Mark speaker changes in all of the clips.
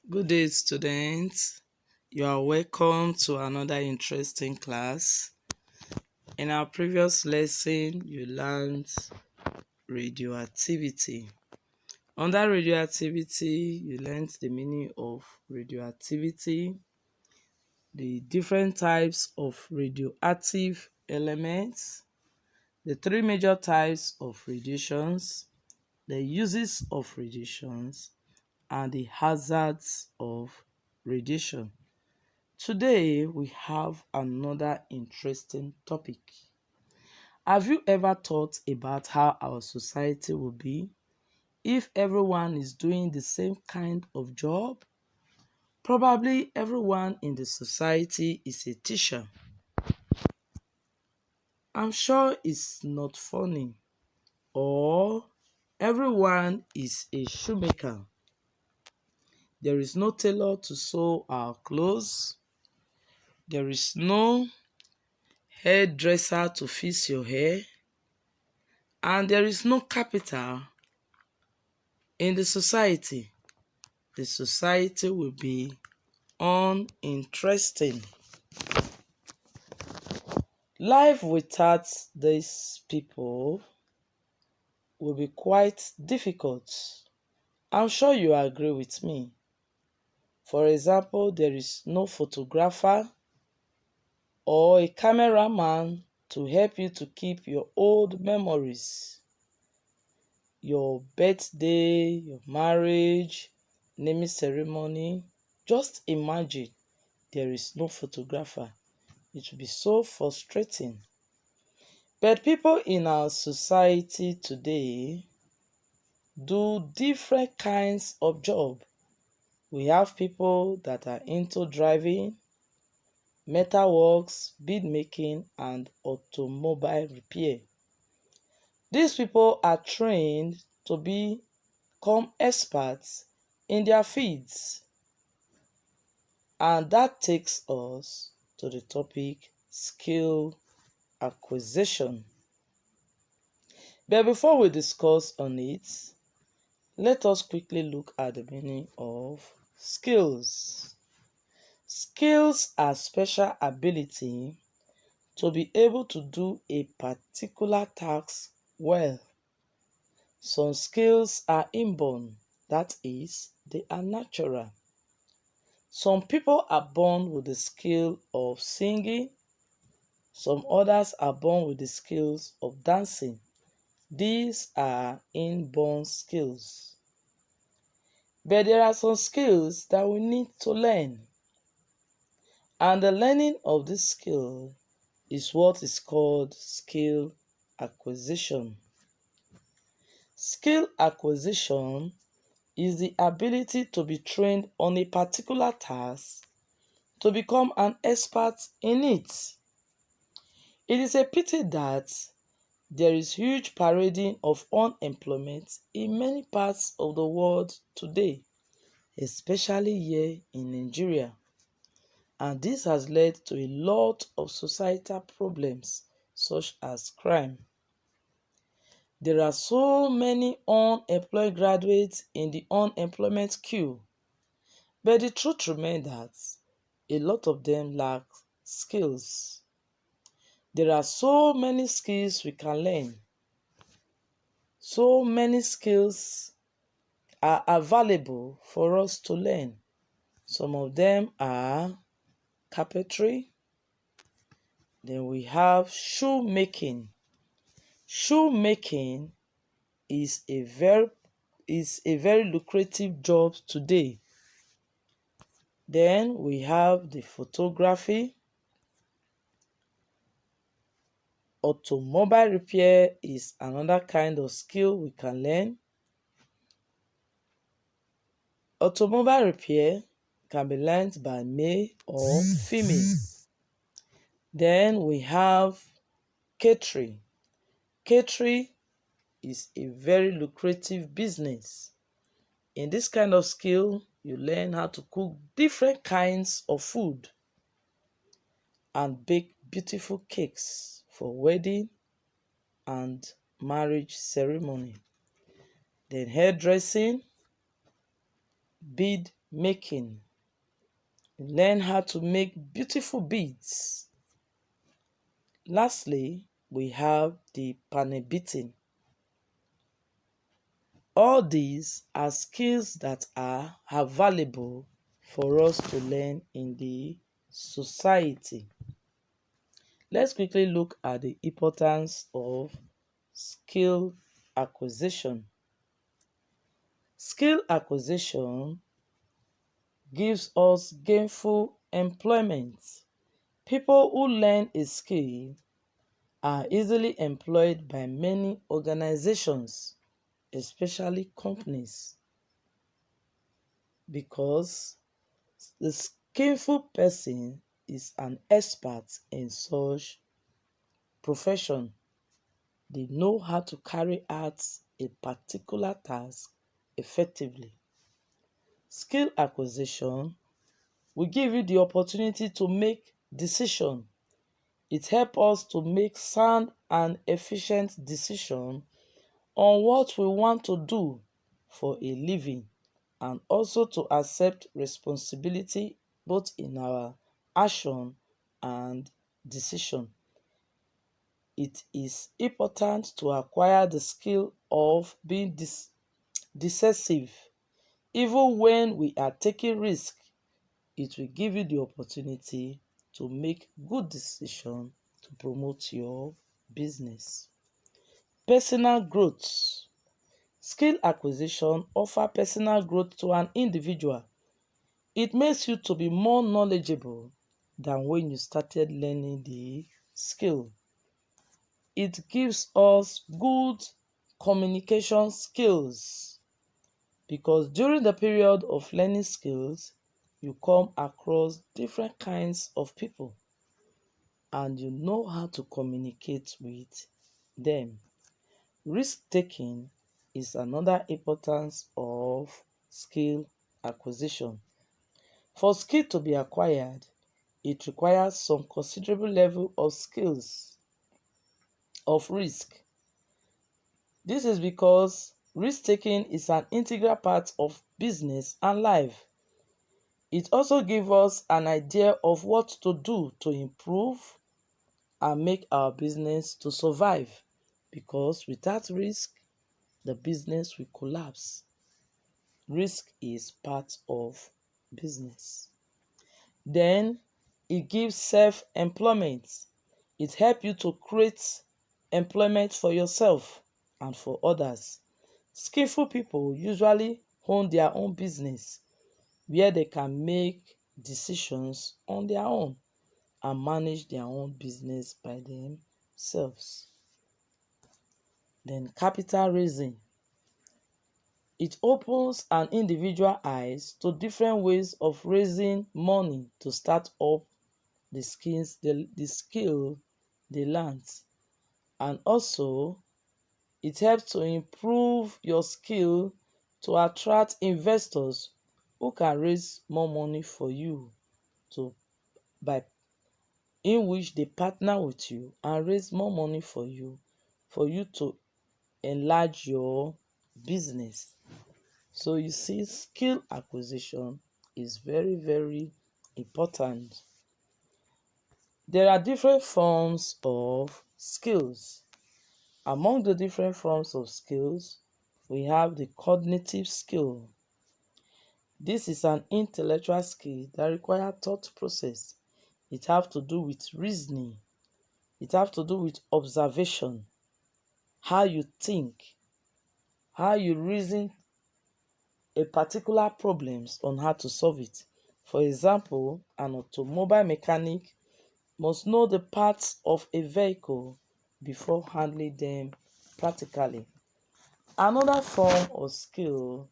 Speaker 1: Good day, students. You are welcome to another interesting class. In our previous lesson, you learned radioactivity. Under radioactivity, you learned the meaning of radioactivity, the different types of radioactive elements, the three major types of radiations, the uses of radiations, and the hazards of radiation. Today, we have another interesting topic. Have you ever thought about how our society would be if everyone is doing the same kind of job? Probably everyone in the society is a teacher. I'm sure it's not funny. Or everyone is a shoemaker. There is no tailor to sew our clothes. There is no hairdresser to fix your hair. And there is no capital in the society. The society will be uninteresting. Life without these people will be quite difficult. I'm sure you agree with me. For example, there is no photographer or a cameraman to help you to keep your old memories. Your birthday, your marriage, naming ceremony. Just imagine there is no photographer. It will be so frustrating. But people in our society today do different kinds of job. We have people that are into driving, metalworks, bead making, and automobile repair. These people are trained to become experts in their fields. And that takes us to the topic skill acquisition. But before we discuss on it, let us quickly look at the meaning of skills. Skills are special ability to be able to do a particular task well. Some skills are inborn, that is, they are natural. Some people are born with the skill of singing, some others are born with the skills of dancing. These are inborn skills. But there are some skills that we need to learn. And the learning of this skill is what is called skill acquisition. Skill acquisition is the ability to be trained on a particular task to become an expert in it. It is a pity that there is huge parading of unemployment in many parts of the world today, especially here in Nigeria. And this has led to a lot of societal problems such as crime. There are so many unemployed graduates in the unemployment queue, but the truth remains that a lot of them lack skills. There are so many skills we can learn. So many skills are available for us to learn. Some of them are carpentry. Then we have shoemaking. Shoemaking is a very lucrative job today. Then we have the photography. Automobile repair is another kind of skill we can learn. Automobile repair can be learned by male or female. Then we have catering. Catering is a very lucrative business. In this kind of skill, you learn how to cook different kinds of food and bake beautiful cakes for wedding and marriage ceremony. Then hairdressing, bead making. Learn how to make beautiful beads. Lastly, we have the panel beating. All these are skills that are valuable for us to learn in the society. Let's quickly look at the importance of skill acquisition. Skill acquisition gives us gainful employment. People who learn a skill are easily employed by many organizations, especially companies, because the skillful person is an expert in such profession. They know how to carry out a particular task effectively. Skill acquisition will give you the opportunity to make decisions. It helps us to make sound and efficient decisions on what we want to do for a living, and also to accept responsibility both in our action and decision. It is important to acquire the skill of being decisive. Even when we are taking risk, it will give you the opportunity to make good decisions to promote your business. Personal growth. Skill acquisition offers personal growth to an individual. It makes you to be more knowledgeable than when you started learning the skill. It gives us good communication skills, because during the period of learning skills, you come across different kinds of people and you know how to communicate with them. Risk taking is another importance of skill acquisition. For skill to be acquired, it requires some considerable level of skills of risk. This is because risk-taking is an integral part of business and life. It also gives us an idea of what to do to improve and make our business to survive, because without risk, the business will collapse. Risk is part of business. Then it gives self-employment. It helps you to create employment for yourself and for others. Skillful people usually own their own business, where they can make decisions on their own and manage their own business by themselves. Then capital raising. It opens an individual eyes to different ways of raising money to start up the skill they learned. And also, it helps to improve your skill to attract investors who can raise more money for you, to by in which they partner with you and raise more money for you to enlarge your business. So you see, skill acquisition is very, very important. There are different forms of skills. Among the different forms of skills, we have the cognitive skill. This is an intellectual skill that requires thought process. It has to do with reasoning. It has to do with observation, how you think, how you reason a particular problems on how to solve it. For example, an automobile mechanic must know the parts of a vehicle before handling them practically. Another form of skill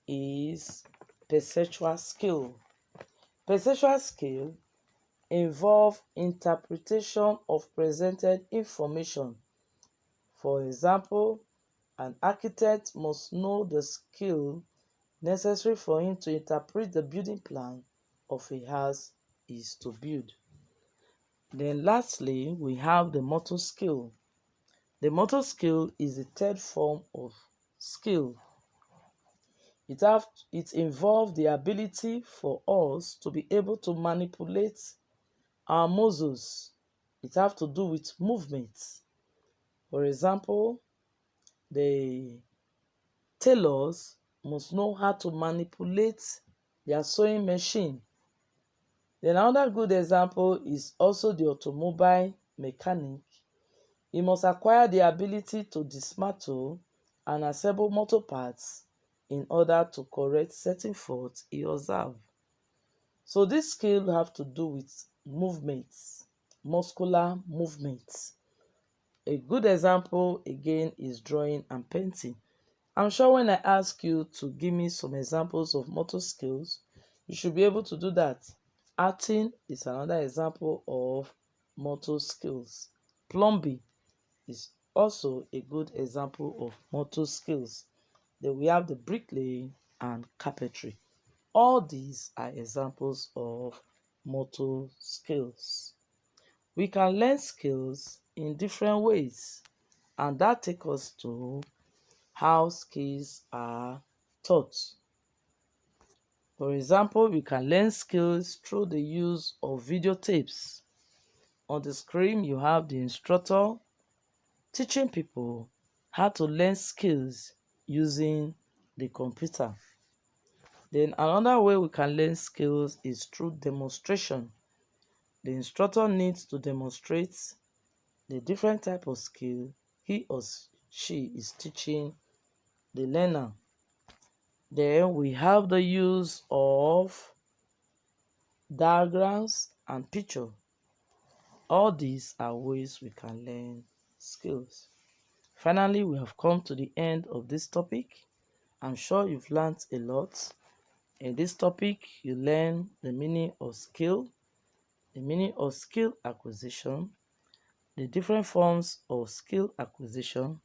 Speaker 1: is perceptual skill. Perceptual skill involve interpretation of presented information. For example, an architect must know the skill necessary for him to interpret the building plan of a house is to build. Then lastly, we have the motor skill. The motor skill is the third form of skill. It involves the ability for us to be able to manipulate our muscles. It have to do with movements. For example, the tailors must know how to manipulate their sewing machine. Then another good example is also the automobile mechanic. He must acquire the ability to dismantle and assemble motor parts in order to correct certain faults he observed. So this skill have to do with movements, muscular movements. A good example again is drawing and painting. I'm sure when I ask you to give me some examples of motor skills, you should be able to do that. Acting is another example of motor skills. Plumbing is also a good example of motor skills. Then we have the bricklaying and carpentry. All these are examples of motor skills. We can learn skills in different ways, and that takes us to how skills are taught. For example, we can learn skills through the use of videotapes. On the screen, you have the instructor teaching people how to learn skills using the computer. Then another way we can learn skills is through demonstration. The instructor needs to demonstrate the different type of skill he or she is teaching the learner. Then we have the use of diagrams and picture. All these are ways we can learn skills. Finally, we have come to the end of this topic. I'm sure you've learned a lot. In this topic, you learn the meaning of skill, the meaning of skill acquisition, the different forms of skill acquisition,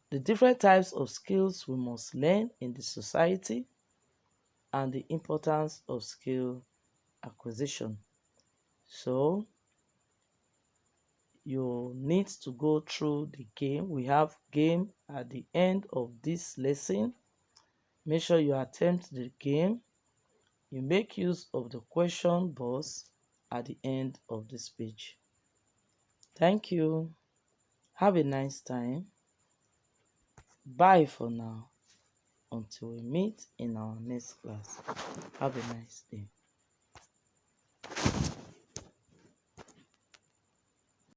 Speaker 1: the different types of skills we must learn in the society, and the importance of skill acquisition. So, you need to go through the game. We have game at the end of this lesson. Make sure you attempt the game. You make use of the question box at the end of this page. Thank you. Have a nice time. Bye for now. Until we meet in our next class. Have a nice day.